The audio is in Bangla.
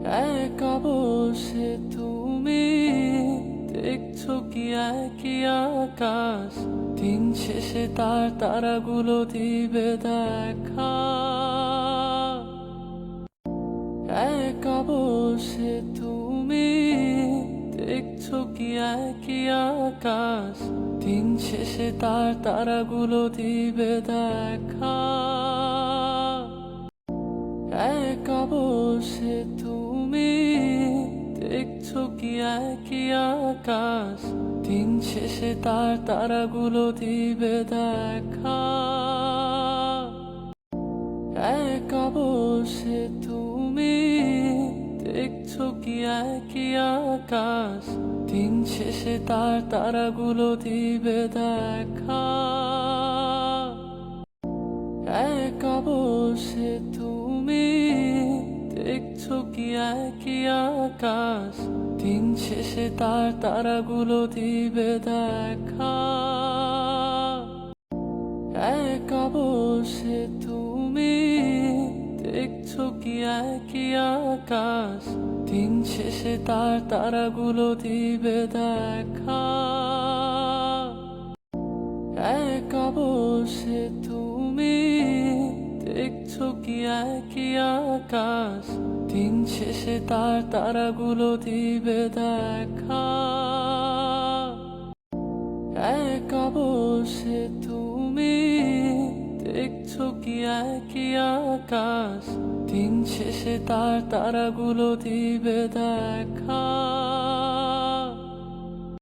একা বসে তুমি দেখছো কি একই আকাশ, দিন শেষে তার তারাগুলো দিবে দেখা। একা বসে তুমি দেখছো কি একই আকাশ, দিন শেষে তার তারাগুলো দিবে দেখা। একা বসে তুমি দেখছো কি একই আকাশ, দিন শেষে তার তারাগুলো দিবে দেখা। একা বসে তুমি দেখছো কি একই আকাশ, দিন শেষে তার তারাগুলো দিবে দেখা। একা বসে তুমি দেখছো কি একই আকাশ, দিন শেষে তার তারাগুলো দিবে দেখা। একা বসে তুমি দেখছো কি একই আকাশ, দিন শেষে তার তারাগুলো দিবে দেখা। একা বসে তুমি দেখছো কি একই আকাশ, দিন শেষে তার তারাগুলো দিবে দেখা। একা বসে তুমি দেখছো কি একই আকাশ, দিন শেষে তার তারাগুলো দিবে দেখা।